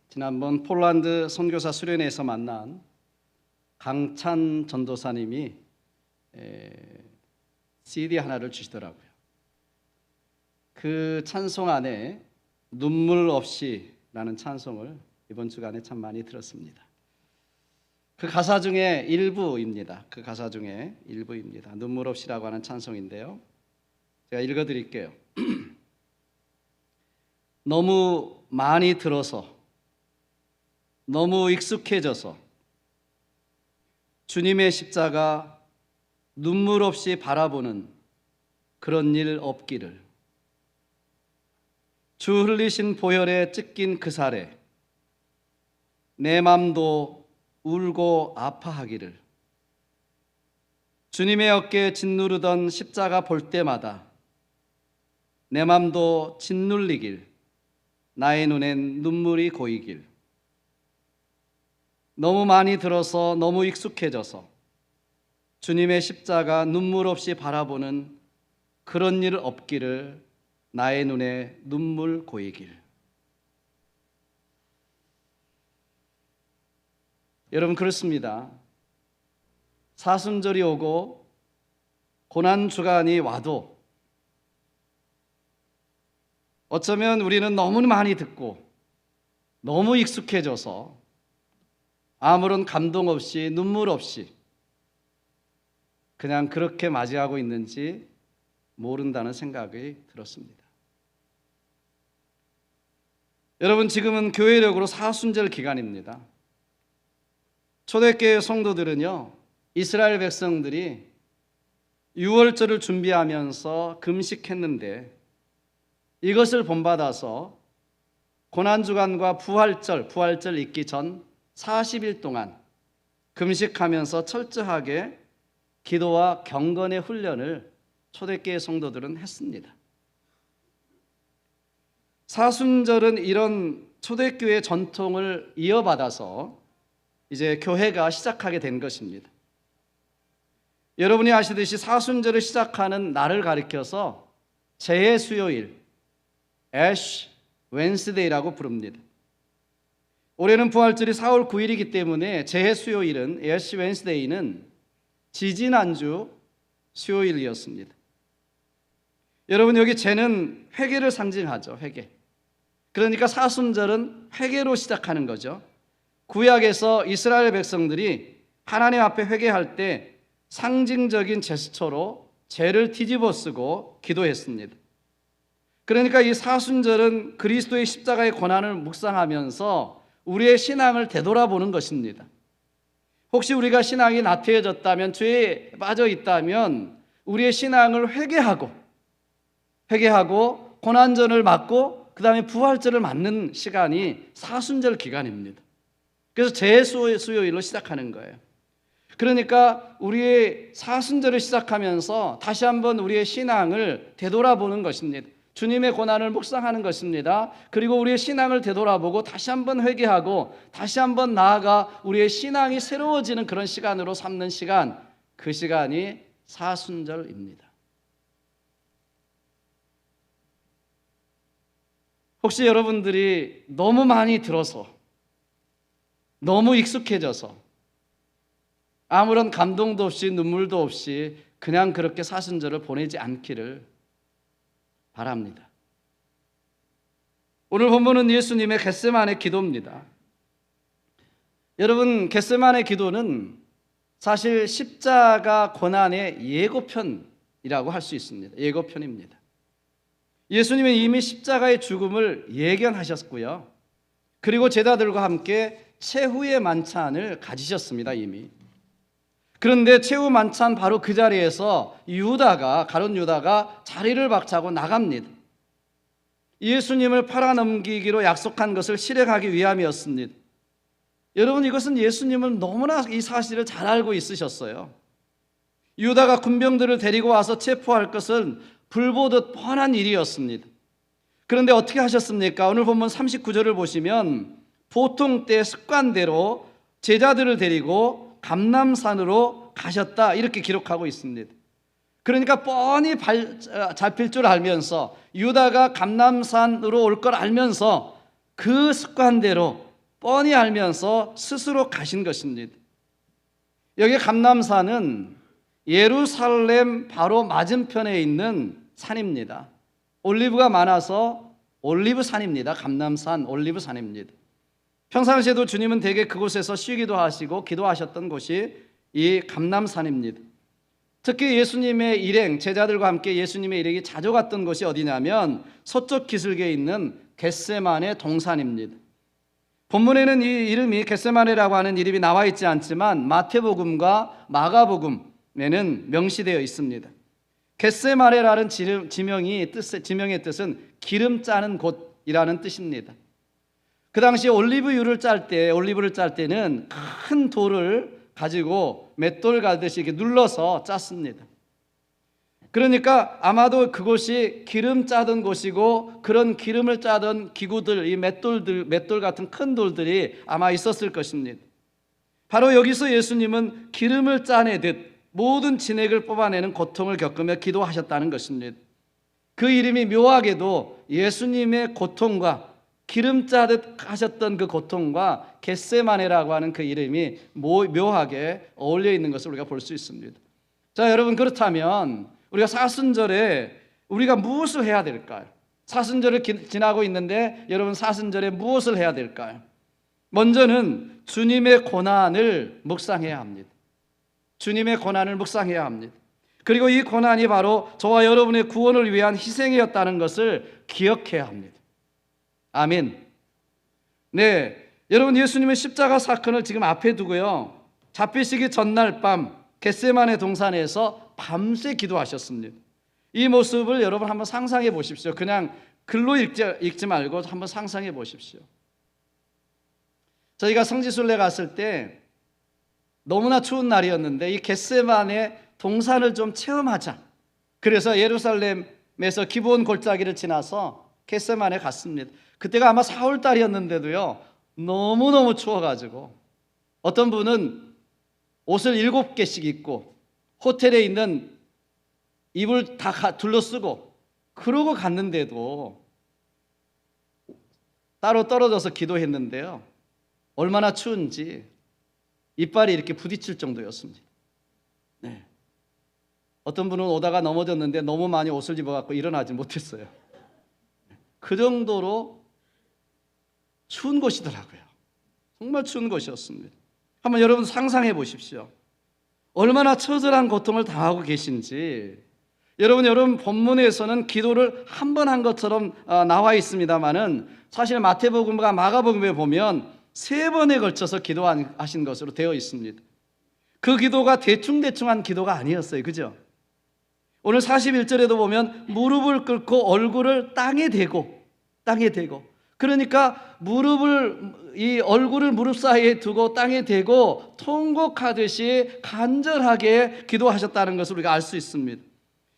지난번 폴란드 선교사 수련회에서 만난 강찬 전도사님이 CD 하나를 주시더라고요. 그 찬송 안에 눈물 없이라는 찬송을 이번 주간에 참 많이 들었습니다. 그 가사 중에 일부입니다. 눈물 없이라고 하는 찬송인데요. 제가 읽어드릴게요. 너무 많이 들어서, 너무 익숙해져서 주님의 십자가 눈물 없이 바라보는 그런 일 없기를. 주 흘리신 보혈에 찢긴 그 살에 내 맘도 울고 아파하기를. 주님의 어깨에 짓누르던 십자가 볼 때마다 내 맘도 짓눌리길, 나의 눈엔 눈물이 고이길. 너무 많이 들어서 너무 익숙해져서 주님의 십자가 눈물 없이 바라보는 그런 일 없기를, 나의 눈에 눈물 고이길. 여러분, 그렇습니다. 사순절이 오고 고난주간이 와도 어쩌면 우리는 너무 많이 듣고 너무 익숙해져서 아무런 감동 없이 눈물 없이 그냥 그렇게 맞이하고 있는지 모른다는 생각이 들었습니다. 여러분, 지금은 교회력으로 사순절 기간입니다. 초대교회 성도들은요, 이스라엘 백성들이 유월절을 준비하면서 금식했는데 이것을 본받아서 고난주간과 부활절 있기 전 40일 동안 금식하면서 철저하게 기도와 경건의 훈련을 초대교회 성도들은 했습니다. 사순절은 이런 초대교회 전통을 이어받아서 이제 교회가 시작하게 된 것입니다. 여러분이 아시듯이 사순절을 시작하는 날을 가리켜서 재해 수요일, 애쉬 웬스데이라고 부릅니다. 올해는 부활절이 4월 9일이기 때문에 재해 수요일은, 애쉬 웬스데이는 지지난주 수요일이었습니다. 여러분, 여기 재는 회개를 상징하죠. 회개. 그러니까 사순절은 회개로 시작하는 거죠. 구약에서 이스라엘 백성들이 하나님 앞에 회개할 때 상징적인 제스처로 죄를 뒤집어 쓰고 기도했습니다. 그러니까 이 사순절은 그리스도의 십자가의 고난을 묵상하면서 우리의 신앙을 되돌아보는 것입니다. 혹시 우리가 신앙이 나태해졌다면, 죄에 빠져 있다면 우리의 신앙을 회개하고 고난전을 맞고 그 다음에 부활절을 맞는 시간이 사순절 기간입니다. 그래서 재수요일로 시작하는 거예요. 그러니까 우리의 사순절을 시작하면서 다시 한번 우리의 신앙을 되돌아보는 것입니다. 주님의 고난을 묵상하는 것입니다. 그리고 우리의 신앙을 되돌아보고 다시 한번 회개하고 다시 한번 나아가 우리의 신앙이 새로워지는 그런 시간으로 삼는 시간, 그 시간이 사순절입니다. 혹시 여러분들이 너무 많이 들어서, 너무 익숙해져서 아무런 감동도 없이 눈물도 없이 그냥 그렇게 사순절을 보내지 않기를 바랍니다. 오늘 본문은 예수님의 겟세마네 기도입니다. 여러분, 겟세마네 기도는 사실 십자가 고난의 예고편이라고 할 수 있습니다. 예고편입니다. 예수님은 이미 십자가의 죽음을 예견하셨고요. 그리고 제자들과 함께 최후의 만찬을 가지셨습니다. 이미. 그런데 최후 만찬 바로 그 자리에서 가룟 유다가 자리를 박차고 나갑니다. 예수님을 팔아넘기기로 약속한 것을 실행하기 위함이었습니다. 여러분, 이것은 예수님은 너무나 이 사실을 잘 알고 있으셨어요. 유다가 군병들을 데리고 와서 체포할 것은 불보듯 뻔한 일이었습니다. 그런데 어떻게 하셨습니까? 오늘 본문 39절을 보시면 보통 때 습관대로 제자들을 데리고 감람산으로 가셨다, 이렇게 기록하고 있습니다. 그러니까 뻔히 잡힐 줄 알면서, 유다가 감람산으로 올 걸 알면서 그 습관대로 뻔히 알면서 스스로 가신 것입니다. 여기 감람산은 예루살렘 바로 맞은편에 있는 산입니다. 올리브가 많아서 올리브산입니다. 감람산 올리브산입니다. 평상시에도 주님은 대개 그곳에서 쉬기도 하시고 기도하셨던 곳이 이 감람산입니다. 특히 예수님의 일행, 제자들과 함께 예수님의 일행이 자주 갔던 곳이 어디냐면 서쪽 기슭에 있는 겟세마네 동산입니다. 본문에는 이 이름이 겟세마네라고 하는 이름이 나와 있지 않지만 마태복음과 마가복음에는 명시되어 있습니다. 겟세마네라는 지명의 뜻은 기름 짜는 곳이라는 뜻입니다. 그 당시 올리브를 짤 때는 큰 돌을 가지고 맷돌 갈듯이 이렇게 눌러서 짰습니다. 그러니까 아마도 그곳이 기름 짜던 곳이고 그런 기름을 짜던 기구들, 이 맷돌 같은 큰 돌들이 아마 있었을 것입니다. 바로 여기서 예수님은 기름을 짜내듯 모든 진액을 뽑아내는 고통을 겪으며 기도하셨다는 것입니다. 그 이름이 묘하게도 예수님의 고통과 기름 짜듯 하셨던 그 고통과 겟세마네라고 하는 그 이름이 묘하게 어울려 있는 것을 우리가 볼 수 있습니다. 자, 여러분, 그렇다면 우리가 사순절에 우리가 무엇을 해야 될까요? 사순절을 지나고 있는데 여러분, 사순절에 무엇을 해야 될까요? 먼저는 주님의 고난을 묵상해야 합니다. 주님의 고난을 묵상해야 합니다. 그리고 이 고난이 바로 저와 여러분의 구원을 위한 희생이었다는 것을 기억해야 합니다. 아멘. 네, 여러분, 예수님의 십자가 사건을 지금 앞에 두고요, 잡히시기 전날 밤 겟세마네 동산에서 밤새 기도하셨습니다. 이 모습을 여러분 한번 상상해 보십시오. 그냥 글로 읽지 말고 한번 상상해 보십시오. 저희가 성지순례 갔을 때 너무나 추운 날이었는데 이 겟세마네 동산을 좀 체험하자. 그래서 예루살렘에서 기브온 골짜기를 지나서 겟세마네 갔습니다. 그때가 아마 4월 달이었는데도요, 너무너무 추워가지고 어떤 분은 옷을 7개씩 입고 호텔에 있는 이불 다 둘러쓰고 그러고 갔는데도 따로 떨어져서 기도했는데요, 얼마나 추운지 이빨이 이렇게 부딪힐 정도였습니다. 네. 어떤 분은 오다가 넘어졌는데 너무 많이 옷을 입어갖고 일어나지 못했어요. 그 정도로 추운 곳이더라고요. 정말 추운 곳이었습니다. 한번 여러분 상상해 보십시오. 얼마나 처절한 고통을 당하고 계신지. 여러분 본문에서는 기도를 한 번 한 것처럼 나와 있습니다만은 사실 마태복음과 마가복음에 보면 3번에 걸쳐서 기도하신 것으로 되어 있습니다. 그 기도가 대충한 기도가 아니었어요. 그죠? 오늘 41절에도 보면 무릎을 꿇고 얼굴을 땅에 대고 그러니까 이 얼굴을 무릎 사이에 두고 땅에 대고 통곡하듯이 간절하게 기도하셨다는 것을 우리가 알 수 있습니다.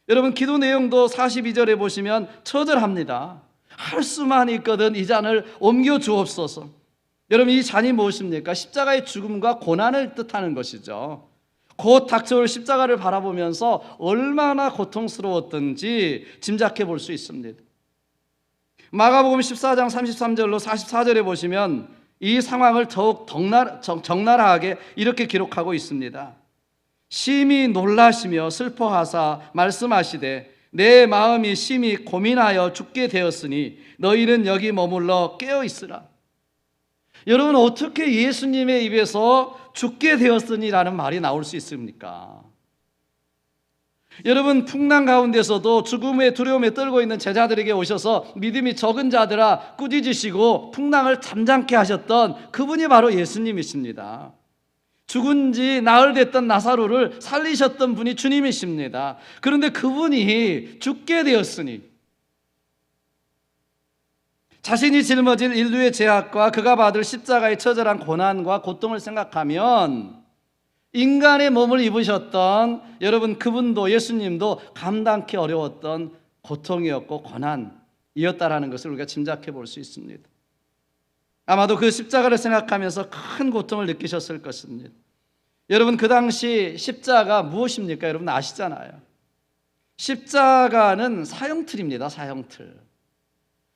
여러분, 기도 내용도 42절에 보시면 처절합니다. 할 수만 있거든 이 잔을 옮겨 주옵소서. 여러분, 이 잔이 무엇입니까? 십자가의 죽음과 고난을 뜻하는 것이죠. 곧 닥쳐올 십자가를 바라보면서 얼마나 고통스러웠던지 짐작해 볼 수 있습니다. 마가복음 14장 33절로 44절에 보시면 이 상황을 더욱 적나라하게 이렇게 기록하고 있습니다. 심히 놀라시며 슬퍼하사 말씀하시되 내 마음이 심히 고민하여 죽게 되었으니 너희는 여기 머물러 깨어 있으라. 여러분, 어떻게 예수님의 입에서 죽게 되었으니라는 말이 나올 수 있습니까? 여러분, 풍랑 가운데서도 죽음의 두려움에 떨고 있는 제자들에게 오셔서 믿음이 적은 자들아 꾸짖으시고 풍랑을 잠잠케 하셨던 그분이 바로 예수님이십니다. 죽은 지 나흘 됐던 나사로를 살리셨던 분이 주님이십니다. 그런데 그분이 죽게 되었으니 자신이 짊어질 인류의 죄악과 그가 받을 십자가의 처절한 고난과 고통을 생각하면 인간의 몸을 입으셨던 여러분, 그분도 예수님도 감당하기 어려웠던 고통이었고 고난이었다라는 것을 우리가 짐작해 볼 수 있습니다. 아마도 그 십자가를 생각하면서 큰 고통을 느끼셨을 것입니다. 여러분, 그 당시 십자가 무엇입니까? 여러분 아시잖아요. 십자가는 사형틀입니다. 사형틀.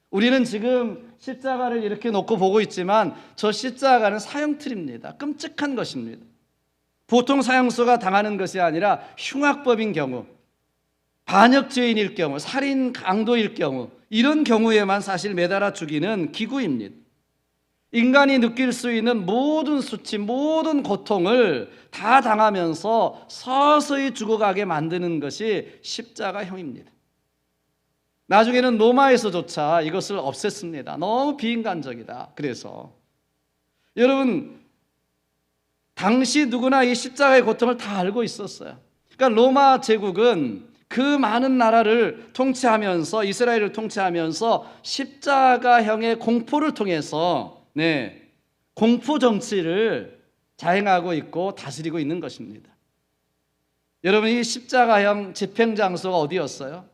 우리는 지금 십자가를 이렇게 놓고 보고 있지만 저 십자가는 사형틀입니다. 끔찍한 것입니다. 보통 사형수가 당하는 것이 아니라 흉악범인 경우, 반역죄인일 경우, 살인 강도일 경우, 이런 경우에만 사실 매달아 죽이는 기구입니다. 인간이 느낄 수 있는 모든 수치, 모든 고통을 다 당하면서 서서히 죽어가게 만드는 것이 십자가형입니다. 나중에는 로마에서조차 이것을 없앴습니다. 너무 비인간적이다. 그래서 여러분, 당시 누구나 이 십자가의 고통을 다 알고 있었어요. 그러니까 로마 제국은 그 많은 나라를 통치하면서, 이스라엘을 통치하면서 십자가형의 공포를 통해서 공포 정치를 자행하고 있고 다스리고 있는 것입니다. 여러분, 이 십자가형 집행 장소가 어디였어요?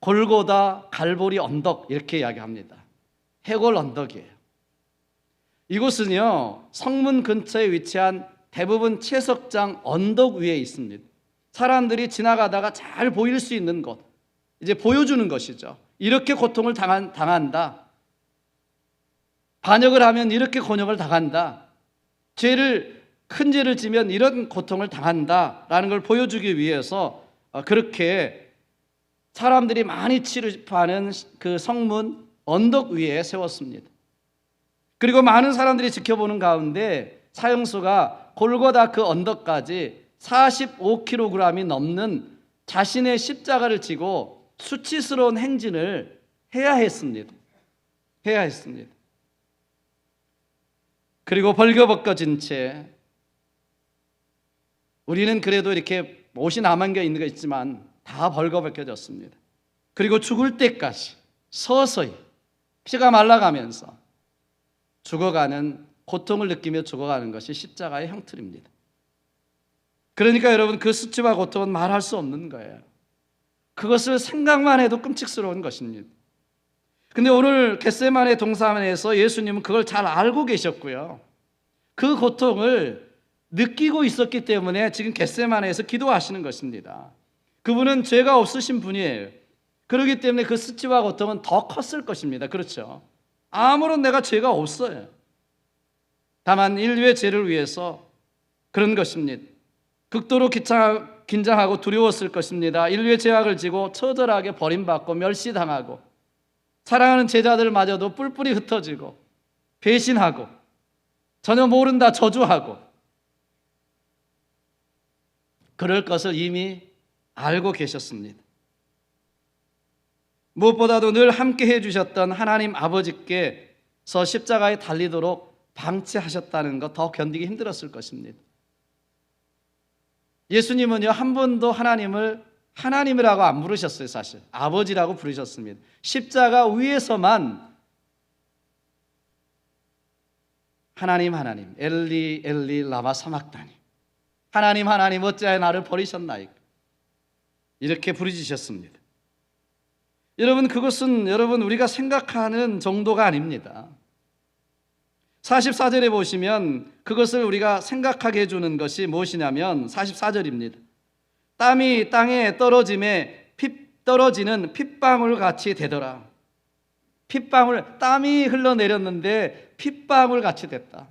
골고다 갈보리 언덕, 이렇게 이야기합니다. 해골 언덕이에요. 이곳은요, 성문 근처에 위치한 대부분 채석장 언덕 위에 있습니다. 사람들이 지나가다가 잘 보일 수 있는 곳, 이제 보여주는 것이죠. 이렇게 고통을 당한다. 반역을 하면 이렇게 곤욕을 당한다. 큰 죄를 지면 이런 고통을 당한다라는 걸 보여주기 위해서 그렇게 사람들이 많이 취급하는 그 성문 언덕 위에 세웠습니다. 그리고 많은 사람들이 지켜보는 가운데 사형수가 골고다 그 언덕까지 45kg이 넘는 자신의 십자가를 지고 수치스러운 행진을 해야 했습니다. 그리고 벌거벗겨진 채, 우리는 그래도 이렇게 옷이 남은 게 있는 거 있지만 다 벌거벗겨졌습니다. 그리고 죽을 때까지 서서히 피가 말라가면서 죽어가는, 고통을 느끼며 죽어가는 것이 십자가의 형틀입니다. 그러니까 여러분, 그 수치와 고통은 말할 수 없는 거예요. 그것을 생각만 해도 끔찍스러운 것입니다. 근데 오늘 겟세마네 동산에서 예수님은 그걸 잘 알고 계셨고요. 그 고통을 느끼고 있었기 때문에 지금 겟세마네에서 기도하시는 것입니다. 그분은 죄가 없으신 분이에요. 그렇기 때문에 그 수치와 고통은 더 컸을 것입니다. 그렇죠? 아무런 내가 죄가 없어요. 다만 인류의 죄를 위해서 그런 것입니다. 극도로 긴장하고 두려웠을 것입니다. 인류의 죄악을 지고 처절하게 버림받고 멸시당하고 사랑하는 제자들마저도 뿔뿔이 흩어지고 배신하고 전혀 모른다 저주하고 그럴 것을 이미 알고 계셨습니다. 무엇보다도 늘 함께 해주셨던 하나님 아버지께서 십자가에 달리도록 방치하셨다는 것 더 견디기 힘들었을 것입니다. 예수님은요, 한 번도 하나님을 하나님이라고 안 부르셨어요. 사실 아버지라고 부르셨습니다. 십자가 위에서만 하나님 엘리 엘리 라마 사막다니, 하나님 어찌하여 나를 버리셨나이까, 이렇게 부르짖으셨습니다. 여러분, 그것은 우리가 생각하는 정도가 아닙니다. 44절에 보시면 그것을 우리가 생각하게 해주는 것이 무엇이냐면 44절입니다. 땀이 땅에 떨어지는 핏방울 같이 되더라. 땀이 흘러내렸는데 핏방울 같이 됐다.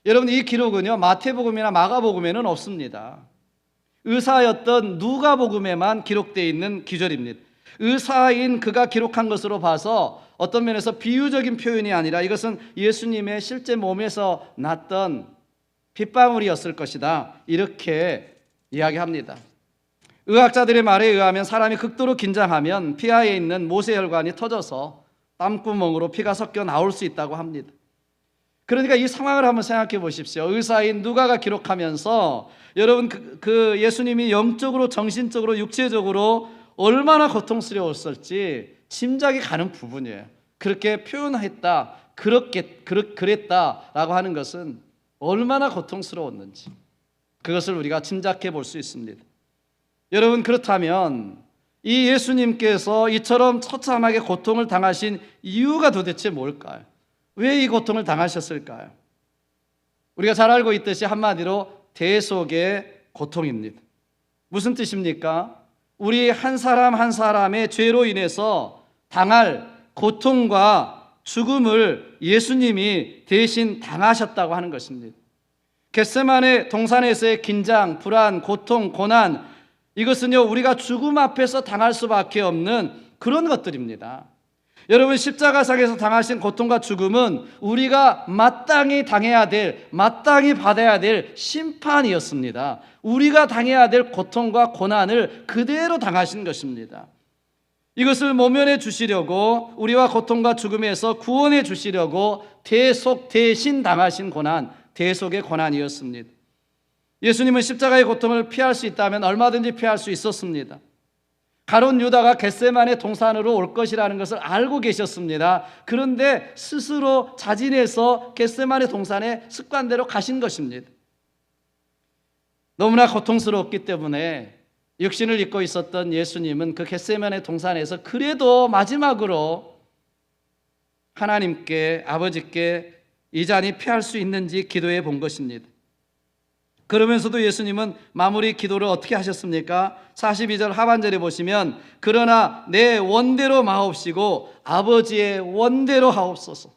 여러분, 이 기록은요, 마태복음이나 마가복음에는 없습니다. 의사였던 누가복음에만 기록되어 있는 기절입니다. 의사인 그가 기록한 것으로 봐서 어떤 면에서 비유적인 표현이 아니라 이것은 예수님의 실제 몸에서 났던 핏방울이었을 것이다, 이렇게 이야기합니다. 의학자들의 말에 의하면 사람이 극도로 긴장하면 피하에 있는 모세혈관이 터져서 땀구멍으로 피가 섞여 나올 수 있다고 합니다. 그러니까 이 상황을 한번 생각해 보십시오. 의사인 누가가 기록하면서 여러분, 그 예수님이 영적으로, 정신적으로, 육체적으로 얼마나 고통스러웠을지 짐작이 가는 부분이에요. 그렇게 표현했다, 그랬다라고 하는 것은 얼마나 고통스러웠는지 그것을 우리가 짐작해 볼 수 있습니다. 여러분, 그렇다면 이 예수님께서 이처럼 처참하게 고통을 당하신 이유가 도대체 뭘까요? 왜 이 고통을 당하셨을까요? 우리가 잘 알고 있듯이 한마디로 대속의 고통입니다. 무슨 뜻입니까? 우리 한 사람 한 사람의 죄로 인해서 당할 고통과 죽음을 예수님이 대신 당하셨다고 하는 것입니다. 겟세마네 동산에서의 긴장, 불안, 고통, 고난, 이것은요 우리가 죽음 앞에서 당할 수밖에 없는 그런 것들입니다. 여러분, 십자가상에서 당하신 고통과 죽음은 우리가 마땅히 당해야 될, 마땅히 받아야 될 심판이었습니다. 우리가 당해야 될 고통과 고난을 그대로 당하신 것입니다. 이것을 모면해 주시려고, 우리와 고통과 죽음에서 구원해 주시려고 대속 대신 당하신 고난, 대속의 고난이었습니다. 예수님은 십자가의 고통을 피할 수 있다면 얼마든지 피할 수 있었습니다. 가룟 유다가 겟세마네 동산으로 올 것이라는 것을 알고 계셨습니다. 그런데 스스로 자진해서 겟세마네 동산에 습관대로 가신 것입니다. 너무나 고통스러웠기 때문에 육신을 입고 있었던 예수님은 그 겟세마네 동산에서 그래도 마지막으로 하나님께, 아버지께 이 잔이 피할 수 있는지 기도해 본 것입니다. 그러면서도 예수님은 마무리 기도를 어떻게 하셨습니까? 42절 하반절에 보시면 그러나 내 원대로 마옵시고 아버지의 원대로 하옵소서.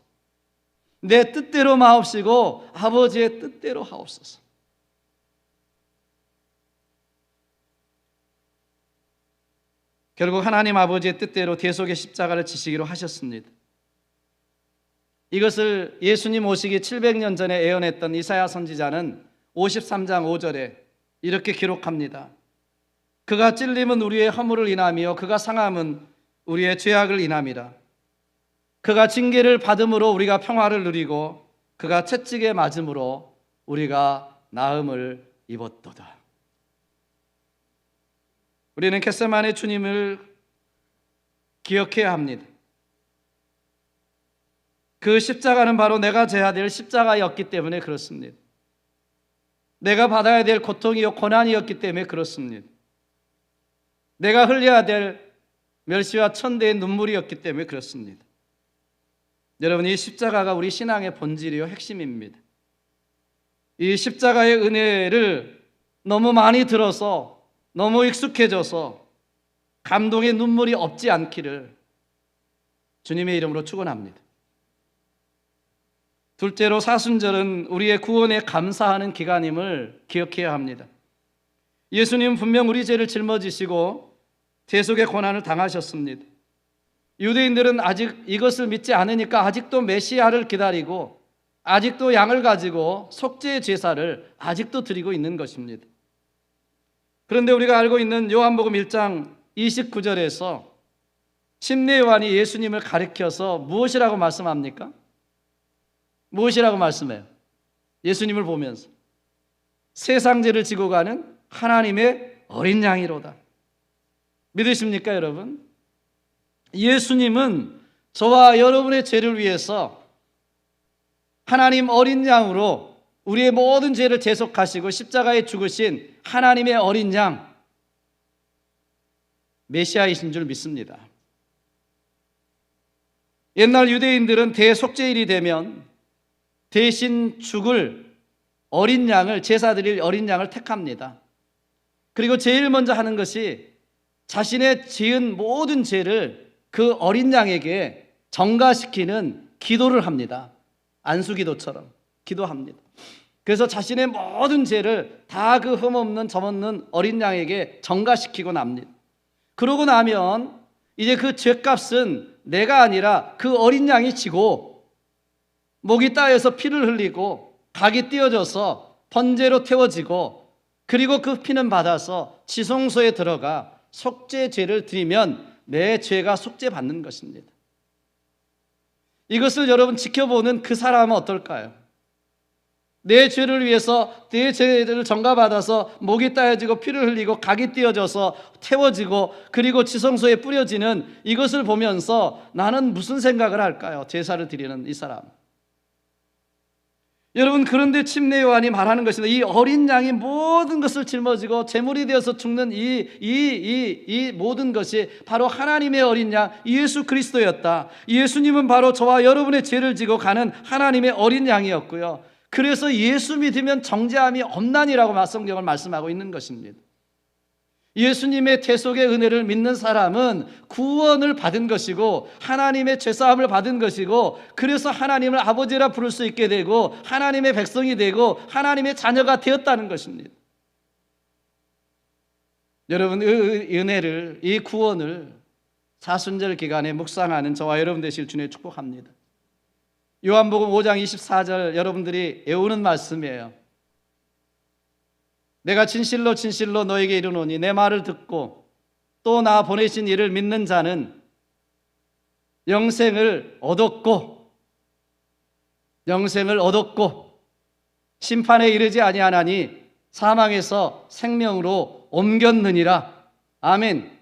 내 뜻대로 마옵시고 아버지의 뜻대로 하옵소서. 결국 하나님 아버지의 뜻대로 대속의 십자가를 지시기로 하셨습니다. 이것을 예수님 오시기 700년 전에 예언했던 이사야 선지자는 53장 5절에 이렇게 기록합니다. 그가 찔림은 우리의 허물을 인하며 그가 상함은 우리의 죄악을 인함이라. 그가 징계를 받음으로 우리가 평화를 누리고 그가 채찍에 맞음으로 우리가 나음을 입었도다. 우리는 겟세마네 주님을 기억해야 합니다. 그 십자가는 바로 내가 져야 될 십자가였기 때문에 그렇습니다. 내가 받아야 될 고통이요 고난이었기 때문에 그렇습니다. 내가 흘려야 될 멸시와 천대의 눈물이었기 때문에 그렇습니다. 여러분, 이 십자가가 우리 신앙의 본질이요 핵심입니다. 이 십자가의 은혜를 너무 많이 들어서, 너무 익숙해져서 감동의 눈물이 없지 않기를 주님의 이름으로 축원합니다. 둘째로, 사순절은 우리의 구원에 감사하는 기간임을 기억해야 합니다. 예수님은 분명 우리 죄를 짊어지시고 대속의 고난을 당하셨습니다. 유대인들은 아직 이것을 믿지 않으니까 아직도 메시아를 기다리고 아직도 양을 가지고 속죄의 제사를 아직도 드리고 있는 것입니다. 그런데 우리가 알고 있는 요한복음 1장 29절에서 침례 요한이 예수님을 가리켜서 무엇이라고 말씀합니까? 무엇이라고 말씀해요? 예수님을 보면서 세상 죄를 지고 가는 하나님의 어린 양이로다. 믿으십니까, 여러분? 예수님은 저와 여러분의 죄를 위해서 하나님 어린 양으로 우리의 모든 죄를 대속하시고 십자가에 죽으신 하나님의 어린 양, 메시아이신 줄 믿습니다. 옛날 유대인들은 대속죄일이 되면 대신 죽을 어린 양을, 제사 드릴 어린 양을 택합니다. 그리고 제일 먼저 하는 것이 자신의 지은 모든 죄를 그 어린 양에게 전가시키는 기도를 합니다. 안수기도처럼 기도합니다. 그래서 자신의 모든 죄를 다 그 흠없는 점없는 어린 양에게 전가시키고 납니다. 그러고 나면 이제 그 죄값은 내가 아니라 그 어린 양이 지고 목이 따여서 피를 흘리고 각이 띄어져서 번제로 태워지고 그리고 그 피는 받아서 지성소에 들어가 속죄죄를 드리면 내 죄가 속죄받는 것입니다. 이것을 여러분 지켜보는 그 사람은 어떨까요? 내 죄를 위해서 내 죄를 전가받아서 목이 따여지고 피를 흘리고 각이 띄어져서 태워지고 그리고 지성소에 뿌려지는 이것을 보면서 나는 무슨 생각을 할까요? 제사를 드리는 이 사람. 여러분, 그런데 침례 요한이 말하는 것입니다. 이 어린 양이 모든 것을 짊어지고 제물이 되어서 죽는 이 모든 것이 바로 하나님의 어린 양 예수 그리스도였다. 예수님은 바로 저와 여러분의 죄를 지고 가는 하나님의 어린 양이었고요. 그래서 예수 믿으면 정죄함이 없나니라고 성경을 말씀하고 있는 것입니다. 예수님의 대속의 은혜를 믿는 사람은 구원을 받은 것이고 하나님의 죄사함을 받은 것이고, 그래서 하나님을 아버지라 부를 수 있게 되고 하나님의 백성이 되고 하나님의 자녀가 되었다는 것입니다. 여러분, 이 은혜를, 이 구원을 사순절 기간에 묵상하는 저와 여러분 되실 주님의 축복합니다. 요한복음 5장 24절 여러분들이 외우는 말씀이에요. 내가 진실로 진실로 너에게 이르노니 내 말을 듣고 또 나 보내신 이를 믿는 자는 영생을 얻었고 심판에 이르지 아니하나니 사망에서 생명으로 옮겼느니라. 아멘.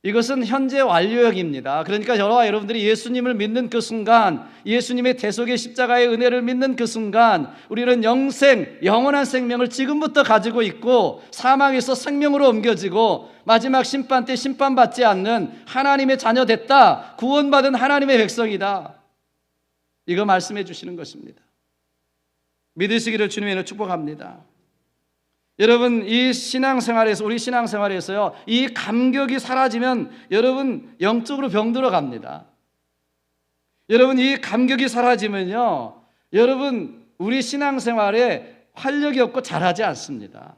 이것은 현재 완료형입니다. 그러니까 저와 여러분들이 예수님을 믿는 그 순간, 예수님의 대속의 십자가의 은혜를 믿는 그 순간, 우리는 영원한 생명을 지금부터 가지고 있고 사망에서 생명으로 옮겨지고 마지막 심판 때 심판받지 않는 하나님의 자녀 됐다, 구원받은 하나님의 백성이다, 이거 말씀해 주시는 것입니다. 믿으시기를 주님의 축복합니다. 여러분, 이 신앙생활에서, 우리 신앙생활에서요, 이 감격이 사라지면 여러분 영적으로 병들어 갑니다. 여러분, 이 감격이 사라지면요, 여러분 우리 신앙생활에 활력이 없고 잘하지 않습니다.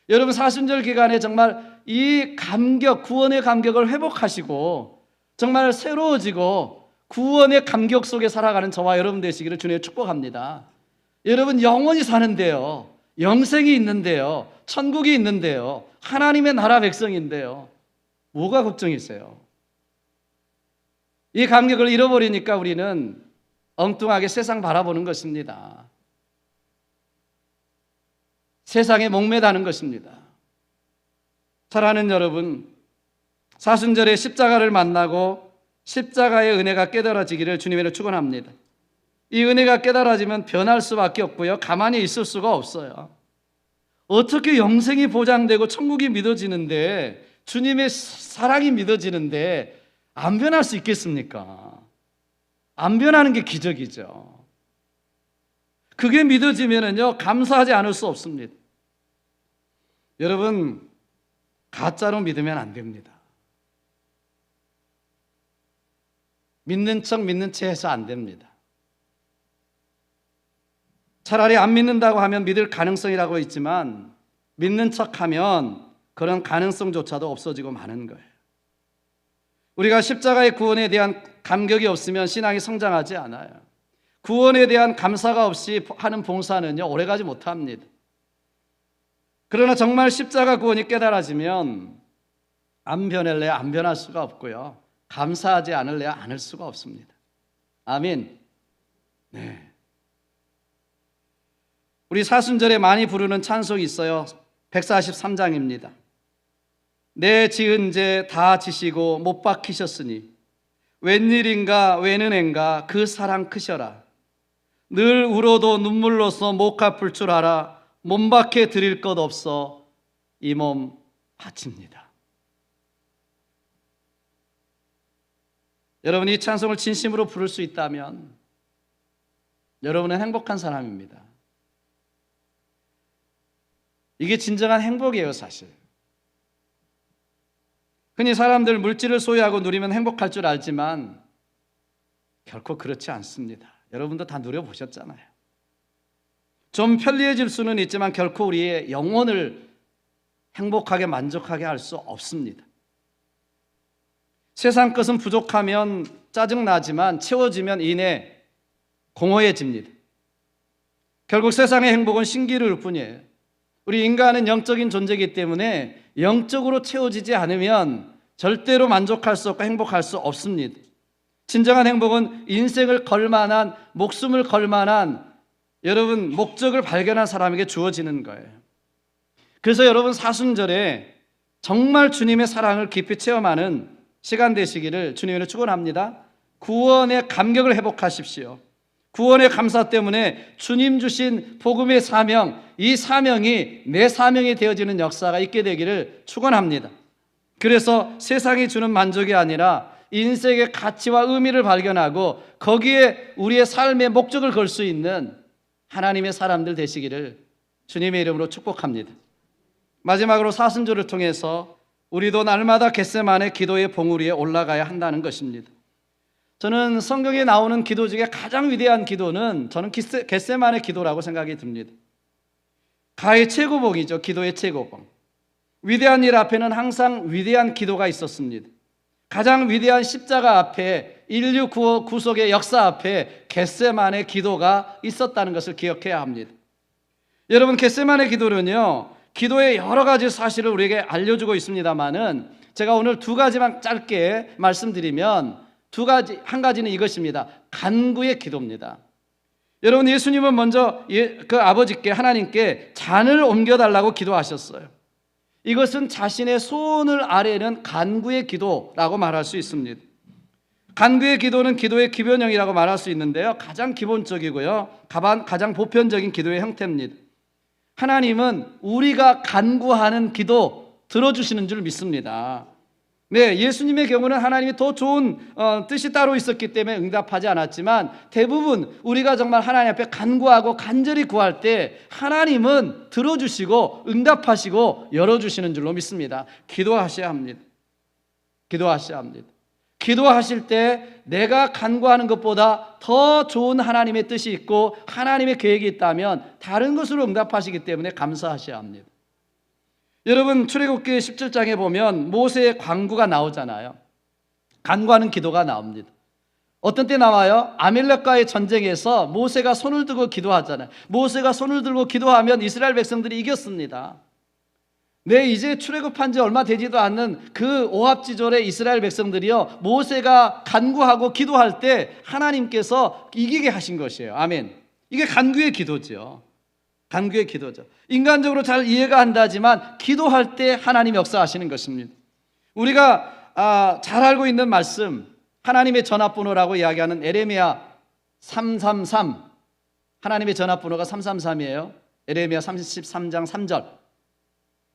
여러분, 사순절 기간에 정말 이 감격, 구원의 감격을 회복하시고 정말 새로워지고 구원의 감격 속에 살아가는 저와 여러분 되시기를 주님의 축복합니다. 여러분, 영원히 사는데요, 영생이 있는데요, 천국이 있는데요, 하나님의 나라 백성인데요, 뭐가 걱정이세요? 이 감격을 잃어버리니까 우리는 엉뚱하게 세상 바라보는 것입니다. 세상에 목매다는 것입니다. 사랑하는 여러분, 사순절에 십자가를 만나고 십자가의 은혜가 깨달아지기를 주님으로 축원합니다. 이 은혜가 깨달아지면 변할 수밖에 없고요, 가만히 있을 수가 없어요. 어떻게 영생이 보장되고 천국이 믿어지는데, 주님의 사랑이 믿어지는데 안 변할 수 있겠습니까? 안 변하는 게 기적이죠. 그게 믿어지면은요, 감사하지 않을 수 없습니다. 여러분, 가짜로 믿으면 안 됩니다. 믿는 척 믿는 채 해서 안 됩니다. 차라리 안 믿는다고 하면 믿을 가능성이라고 있지만, 믿는 척하면 그런 가능성조차도 없어지고 마는 거예요. 우리가 십자가의 구원에 대한 감격이 없으면 신앙이 성장하지 않아요. 구원에 대한 감사가 없이 하는 봉사는요, 오래가지 못합니다. 그러나 정말 십자가 구원이 깨달아지면 안 변할래야 안 변할 수가 없고요, 감사하지 않을래야 않을 수가 없습니다. 아멘. 네. 우리 사순절에 많이 부르는 찬송이 있어요. 143장입니다. 내 지은 죄 다 지시고 못 박히셨으니 웬일인가 웬은행가 그 사랑 크셔라. 늘 울어도 눈물로써 못 갚을 줄 알아. 몸 박해 드릴 것 없어 이 몸 바칩니다. 여러분, 이 찬송을 진심으로 부를 수 있다면 여러분은 행복한 사람입니다. 이게 진정한 행복이에요, 사실. 흔히 사람들 물질을 소유하고 누리면 행복할 줄 알지만 결코 그렇지 않습니다. 여러분도 다 누려보셨잖아요. 좀 편리해질 수는 있지만 결코 우리의 영혼을 행복하게 만족하게 할 수 없습니다. 세상 것은 부족하면 짜증나지만 채워지면 이내 공허해집니다. 결국 세상의 행복은 신기루일 뿐이에요. 우리 인간은 영적인 존재이기 때문에 영적으로 채워지지 않으면 절대로 만족할 수 없고 행복할 수 없습니다. 진정한 행복은 인생을 걸 만한, 목숨을 걸 만한 여러분 목적을 발견한 사람에게 주어지는 거예요. 그래서 여러분, 사순절에 정말 주님의 사랑을 깊이 체험하는 시간 되시기를 주님으로 축원합니다. 구원의 감격을 회복하십시오. 구원의 감사 때문에 주님 주신 복음의 사명, 이 사명이 내 사명이 되어지는 역사가 있게 되기를 축원합니다. 그래서 세상이 주는 만족이 아니라 인생의 가치와 의미를 발견하고 거기에 우리의 삶의 목적을 걸 수 있는 하나님의 사람들 되시기를 주님의 이름으로 축복합니다. 마지막으로 사순절을 통해서 우리도 날마다 겟세마네 기도의 봉우리에 올라가야 한다는 것입니다. 저는 성경에 나오는 기도 중에 가장 위대한 기도는 저는 겟세마네 기도라고 생각이 듭니다. 가의 최고봉이죠. 기도의 최고봉. 위대한 일 앞에는 항상 위대한 기도가 있었습니다. 가장 위대한 십자가 앞에, 인류 구속의 역사 앞에 겟세마네 기도가 있었다는 것을 기억해야 합니다. 여러분, 겟세마네 기도는요, 기도의 여러 가지 사실을 우리에게 알려주고 있습니다만은 제가 오늘 두 가지만 짧게 말씀드리면 한 가지는 이것입니다. 간구의 기도입니다. 여러분, 예수님은 먼저 그 아버지께, 하나님께 잔을 옮겨달라고 기도하셨어요. 이것은 자신의 소원을 아뢰는 간구의 기도라고 말할 수 있습니다. 간구의 기도는 기도의 기본형이라고 말할 수 있는데요, 가장 기본적이고요, 가장 보편적인 기도의 형태입니다. 하나님은 우리가 간구하는 기도 들어주시는 줄 믿습니다. 네, 예수님의 경우는 하나님이 더 좋은 뜻이 따로 있었기 때문에 응답하지 않았지만, 대부분 우리가 정말 하나님 앞에 간구하고 간절히 구할 때 하나님은 들어주시고 응답하시고 열어주시는 줄로 믿습니다. 기도하셔야 합니다. 기도하셔야 합니다. 기도하실 때 내가 간구하는 것보다 더 좋은 하나님의 뜻이 있고 하나님의 계획이 있다면 다른 것으로 응답하시기 때문에 감사하셔야 합니다. 여러분, 출애굽기 17장에 보면 모세의 간구가 나오잖아요. 간구하는 기도가 나옵니다. 어떤 때 나와요? 아말렉과의 전쟁에서 모세가 손을 들고 기도하잖아요. 모세가 손을 들고 기도하면 이스라엘 백성들이 이겼습니다. 네, 이제 출애굽한 지 얼마 되지도 않는 그 오합지졸의 이스라엘 백성들이요, 모세가 간구하고 기도할 때 하나님께서 이기게 하신 것이에요. 아멘. 이게 간구의 기도죠. 간구의 기도죠. 인간적으로 잘 이해가 안 되지만 기도할 때 하나님 역사하시는 것입니다. 우리가 잘 알고 있는 말씀, 하나님의 전화번호라고 이야기하는 에레미야 333, 하나님의 전화번호가 333이에요. 에레미야 33장 3절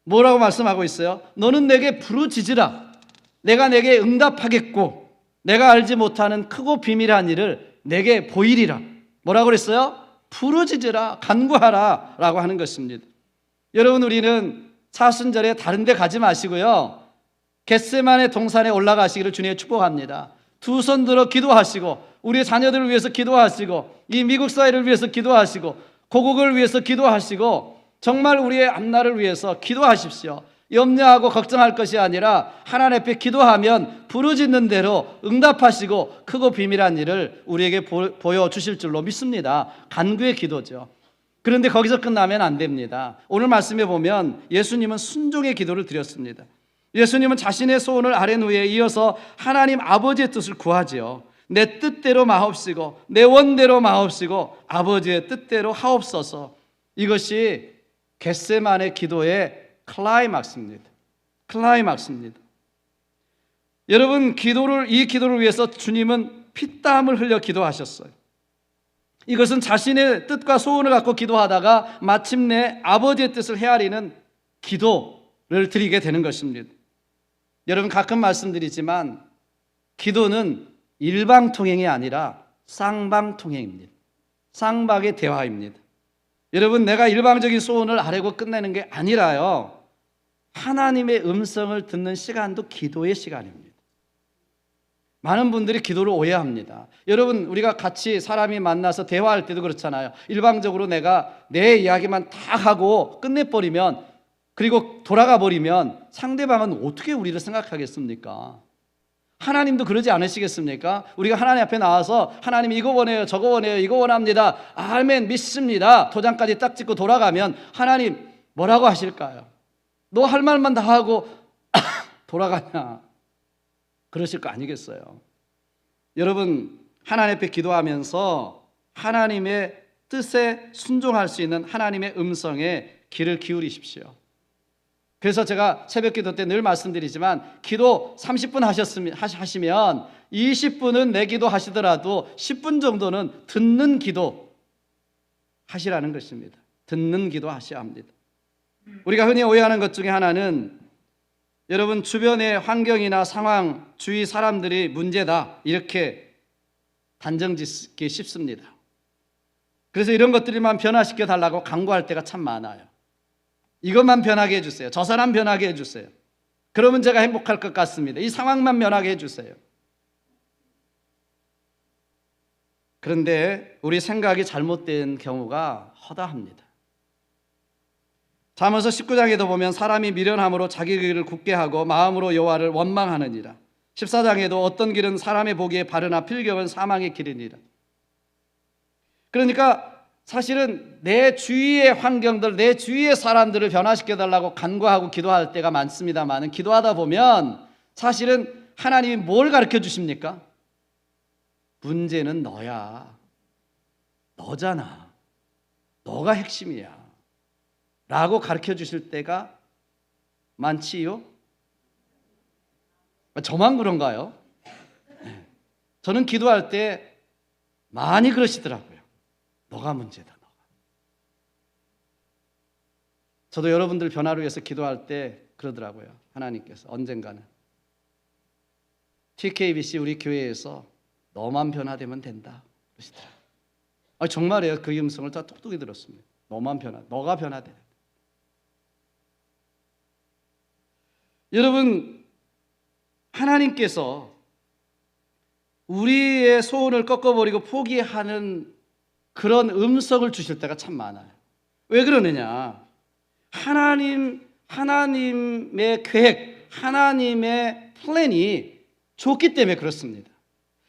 뭐라고 말씀하고 있어요? 너는 내게 부르짖으라. 내가 내게 응답하겠고 내가 알지 못하는 크고 비밀한 일을 내게 보이리라. 뭐라고 그랬어요? 부르짖으라, 간구하라 라고 하는 것입니다. 여러분, 우리는 사순절에 다른 데 가지 마시고요, 겟세마네 동산에 올라가시기를 주님의 축복합니다. 두 손 들어 기도하시고 우리의 자녀들을 위해서 기도하시고 이 미국 사회를 위해서 기도하시고 고국을 위해서 기도하시고 정말 우리의 앞날을 위해서 기도하십시오. 염려하고 걱정할 것이 아니라 하나님 앞에 기도하면 부르짖는 대로 응답하시고 크고 비밀한 일을 우리에게 보여주실 줄로 믿습니다. 간구의 기도죠. 그런데 거기서 끝나면 안 됩니다. 오늘 말씀에 보면 예수님은 순종의 기도를 드렸습니다. 예수님은 자신의 소원을 아뢰는 후에 이어서 하나님 아버지의 뜻을 구하지요. 내 뜻대로 마옵시고 내 원대로 마옵시고 아버지의 뜻대로 하옵소서. 이것이 겟세마네 기도의 클라이막스입니다. 클라이막스입니다. 여러분, 이 기도를 위해서 주님은 피땀을 흘려 기도하셨어요. 이것은 자신의 뜻과 소원을 갖고 기도하다가 마침내 아버지의 뜻을 헤아리는 기도를 드리게 되는 것입니다. 여러분, 가끔 말씀드리지만 기도는 일방통행이 아니라 쌍방통행입니다. 쌍방의 대화입니다. 여러분, 내가 일방적인 소원을 아뢰고 끝내는 게 아니라요, 하나님의 음성을 듣는 시간도 기도의 시간입니다. 많은 분들이 기도를 오해합니다. 여러분, 우리가 같이 사람이 만나서 대화할 때도 그렇잖아요. 일방적으로 내가 내 이야기만 다 하고 끝내버리면, 그리고 돌아가 버리면 상대방은 어떻게 우리를 생각하겠습니까? 하나님도 그러지 않으시겠습니까? 우리가 하나님 앞에 나와서 하나님 이거 원해요, 저거 원해요, 이거 원합니다, 아멘, 믿습니다, 도장까지 딱 찍고 돌아가면 하나님 뭐라고 하실까요? 너 할 말만 다 하고 돌아가냐, 그러실 거 아니겠어요? 여러분, 하나님 앞에 기도하면서 하나님의 뜻에 순종할 수 있는 하나님의 음성에 귀를 기울이십시오. 그래서 제가 새벽 기도 때 늘 말씀드리지만 기도 30분 하시면 20분은 내 기도 하시더라도 10분 정도는 듣는 기도 하시라는 것입니다. 듣는 기도 하셔야 합니다. 우리가 흔히 오해하는 것 중에 하나는, 여러분, 주변의 환경이나 상황, 주위 사람들이 문제다 이렇게 단정짓기 쉽습니다. 그래서 이런 것들만 변화시켜 달라고 간구할 때가 참 많아요. 이것만 변하게 해주세요. 저 사람 변하게 해주세요. 그러면 제가 행복할 것 같습니다. 이 상황만 변하게 해주세요. 그런데 우리 생각이 잘못된 경우가 허다합니다. 잠언서 19장에도 보면 사람이 미련함으로 자기 길을 굳게 하고 마음으로 여호와를 원망하느니라. 14장에도 어떤 길은 사람의 보기에 바르나 필경은 사망의 길이니라. 그러니까 사실은 내 주위의 환경들, 내 주위의 사람들을 변화시켜달라고 간구하고 기도할 때가 많습니다만, 기도하다 보면 사실은 하나님이 뭘 가르쳐 주십니까? 문제는 너야. 너잖아. 너가 핵심이야. 라고 가르쳐 주실 때가 많지요? 저만 그런가요? 저는 기도할 때 많이 그러시더라고요. 너가 문제다. 너가. 저도 여러분들 변화를 위해서 기도할 때 그러더라고요. 하나님께서 언젠가는 TKBC 우리 교회에서 너만 변화되면 된다 그러시더라고요. 정말이에요. 그 음성을 다 똑똑히 들었습니다. 너가 변화돼. 여러분, 하나님께서 우리의 소원을 꺾어버리고 포기하는 그런 음성을 주실 때가 참 많아요. 왜 그러느냐? 하나님의 계획, 하나님의 플랜이 좋기 때문에 그렇습니다.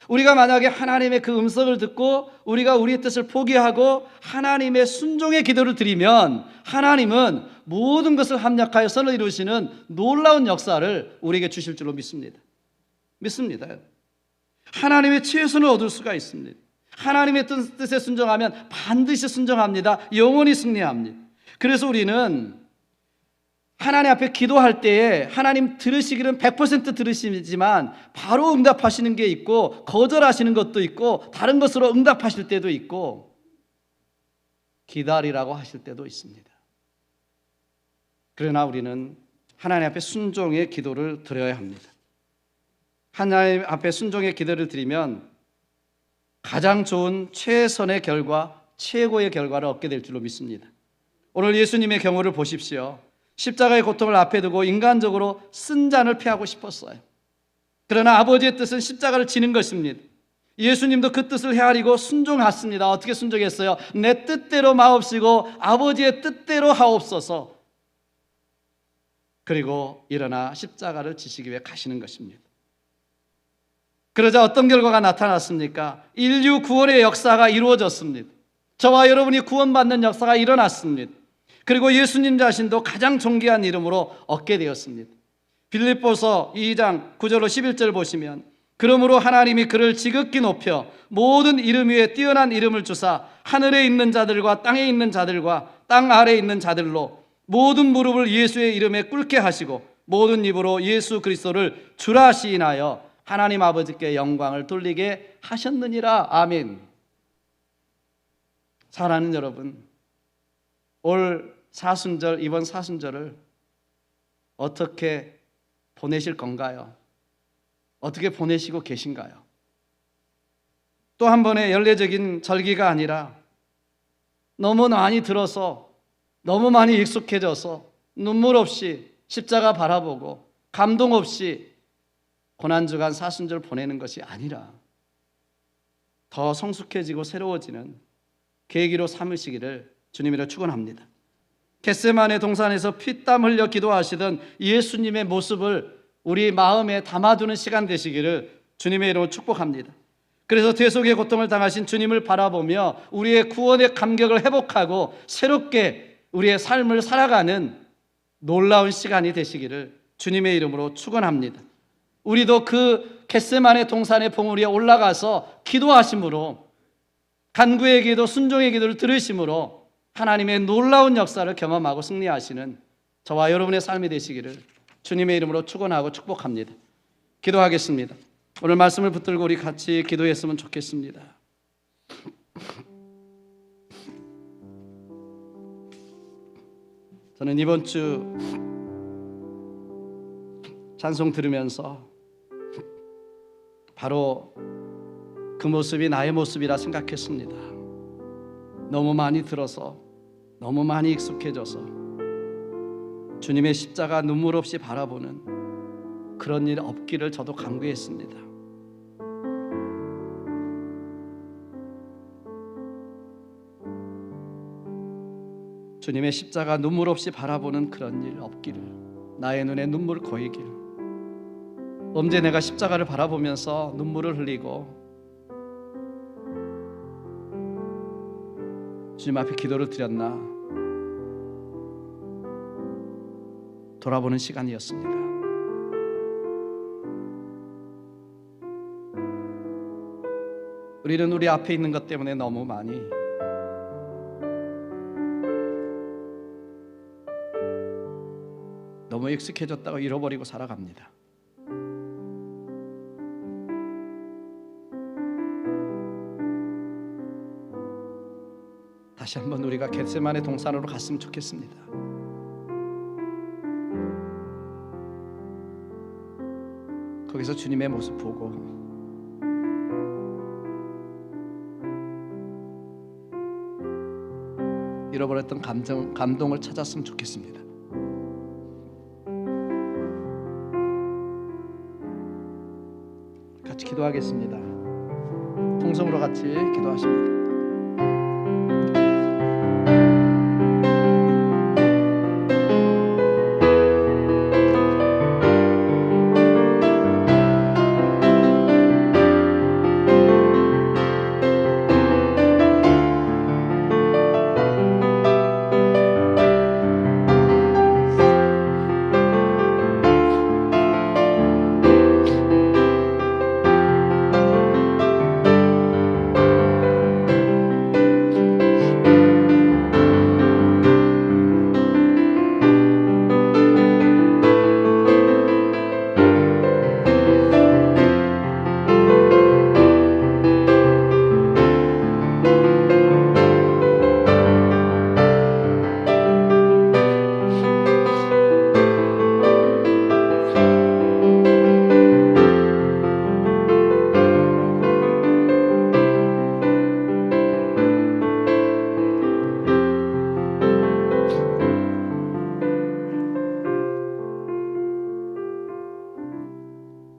우리가 만약에 하나님의 그 음성을 듣고 우리가 우리의 뜻을 포기하고 하나님의 순종의 기도를 드리면 하나님은 모든 것을 합력하여 선을 이루시는 놀라운 역사를 우리에게 주실 줄로 믿습니다. 하나님의 최선을 얻을 수가 있습니다. 하나님의 뜻에 순종하면 반드시 순종합니다. 영원히 승리합니다. 그래서 우리는 하나님 앞에 기도할 때에 하나님 들으시기는 100% 들으시지만 바로 응답하시는 게 있고 거절하시는 것도 있고 다른 것으로 응답하실 때도 있고 기다리라고 하실 때도 있습니다. 그러나 우리는 하나님 앞에 순종의 기도를 드려야 합니다. 하나님 앞에 순종의 기도를 드리면 가장 좋은 최선의 결과, 최고의 결과를 얻게 될 줄로 믿습니다. 오늘 예수님의 경우를 보십시오. 십자가의 고통을 앞에 두고 인간적으로 쓴 잔을 피하고 싶었어요. 그러나 아버지의 뜻은 십자가를 지는 것입니다. 예수님도 그 뜻을 헤아리고 순종했습니다. 어떻게 순종했어요? 내 뜻대로 마옵시고 아버지의 뜻대로 하옵소서. 그리고 일어나 십자가를 지시기 위해 가시는 것입니다. 그러자 어떤 결과가 나타났습니까? 인류 구원의 역사가 이루어졌습니다. 저와 여러분이 구원받는 역사가 일어났습니다. 그리고 예수님 자신도 가장 존귀한 이름으로 얻게 되었습니다. 빌립보서 2장 9절로 11절 보시면 그러므로 하나님이 그를 지극히 높여 모든 이름 위에 뛰어난 이름을 주사 하늘에 있는 자들과 땅에 있는 자들과 땅 아래에 있는 자들로 모든 무릎을 예수의 이름에 꿇게 하시고 모든 입으로 예수 그리스도를 주라 시인하여 하나님 아버지께 영광을 돌리게 하셨느니라. 아멘. 사랑하는 여러분, 올 사순절, 이번 사순절을 어떻게 보내실 건가요? 어떻게 보내시고 계신가요? 또 한 번의 연례적인 절기가 아니라 너무 많이 들어서 너무 많이 익숙해져서 눈물 없이 십자가 바라보고 감동 없이 고난주간 사순절 보내는 것이 아니라 더 성숙해지고 새로워지는 계기로 삼으시기를 주님이라 축원합니다. 겟세마네 동산에서 피땀 흘려 기도하시던 예수님의 모습을 우리 마음에 담아두는 시간 되시기를 주님의 이름으로 축복합니다. 그래서 대속의 고통을 당하신 주님을 바라보며 우리의 구원의 감격을 회복하고 새롭게 우리의 삶을 살아가는 놀라운 시간이 되시기를 주님의 이름으로 축원합니다. 우리도 그 겟세마네 동산의 봉우리에 올라가서 기도하심으로 간구의 기도, 순종의 기도를 들으심으로 하나님의 놀라운 역사를 경험하고 승리하시는 저와 여러분의 삶이 되시기를 주님의 이름으로 축원하고 축복합니다. 기도하겠습니다. 오늘 말씀을 붙들고 우리 같이 기도했으면 좋겠습니다. 저는 이번 주 찬송 들으면서 바로 그 모습이 나의 모습이라 생각했습니다. 너무 많이 들어서 너무 많이 익숙해져서 주님의 십자가 눈물 없이 바라보는 그런 일 없기를 저도 간구했습니다. 주님의 십자가 눈물 없이 바라보는 그런 일 없기를, 나의 눈에 눈물 고이길. 언제 내가 십자가를 바라보면서 눈물을 흘리고 주님 앞에 기도를 드렸나 돌아보는 시간이었습니다. 우리는 우리 앞에 있는 것 때문에 너무 많이 너무 익숙해졌다고 잃어버리고 살아갑니다. 다시 한번 우리가 겟세마네 동산으로 갔으면 좋겠습니다. 거기서 주님의 모습 보고 잃어버렸던 감동을 찾았으면 좋겠습니다. 같이 기도하겠습니다. 통성으로 같이 기도하십니다.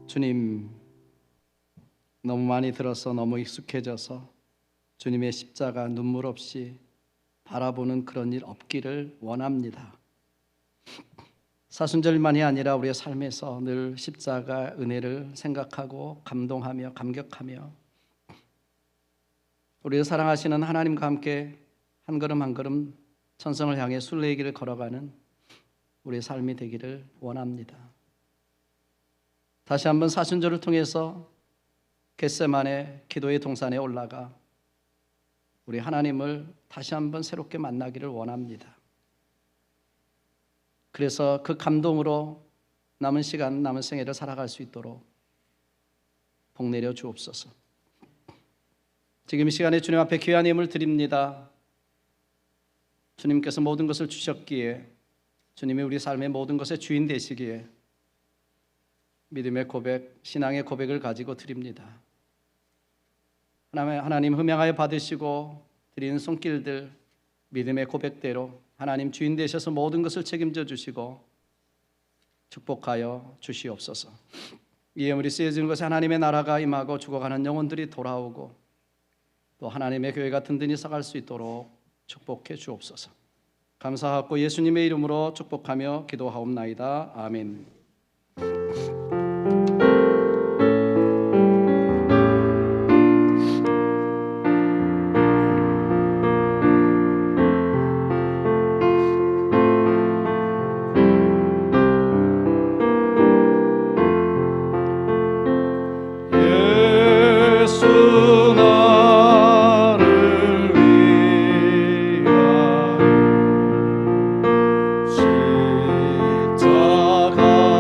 주님, 너무 많이 들어서 너무 익숙해져서 주님의 십자가 눈물 없이 바라보는 그런 일 없기를 원합니다. 사순절만이 아니라 우리의 삶에서 늘 십자가 은혜를 생각하고 감동하며 감격하며 우리를 사랑하시는 하나님과 함께 한 걸음 한 걸음 천성을 향해 순례의 길을 걸어가는 우리의 삶이 되기를 원합니다. 다시 한번 사순절을 통해서 겟세마네 기도의 동산에 올라가 우리 하나님을 다시 한번 새롭게 만나기를 원합니다. 그래서 그 감동으로 남은 시간, 남은 생애를 살아갈 수 있도록 복 내려 주옵소서. 지금 이 시간에 주님 앞에 귀한 예물 드립니다. 주님께서 모든 것을 주셨기에, 주님이 우리 삶의 모든 것의 주인 되시기에 믿음의 고백, 신앙의 고백을 가지고 드립니다. 하나님 흠양하여 받으시고 드리는 손길들 믿음의 고백대로 하나님 주인 되셔서 모든 것을 책임져 주시고 축복하여 주시옵소서. 이 예물이 쓰여지는 것에 하나님의 나라가 임하고 죽어가는 영혼들이 돌아오고 또 하나님의 교회가 든든히 서갈 수 있도록 축복해 주옵소서. 감사하고 예수님의 이름으로 축복하며 기도하옵나이다. 아멘. 십자가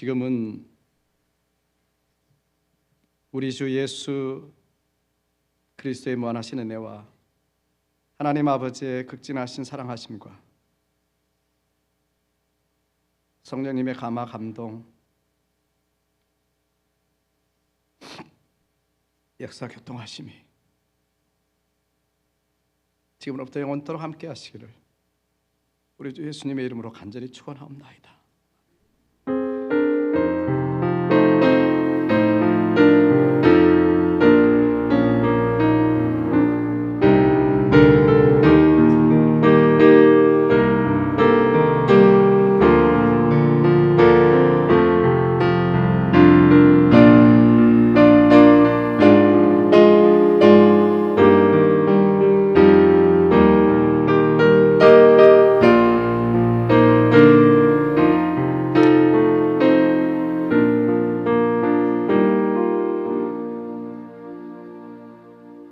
지금은 우리 주 예수 그리스도의 무한하신 은혜와 하나님 아버지의 극진하신 사랑하심과 성령님의 감화 감동, 역사 교통하심이 지금부터 영원토록 함께 하시기를 우리 주 예수님의 이름으로 간절히 축원하옵나이다.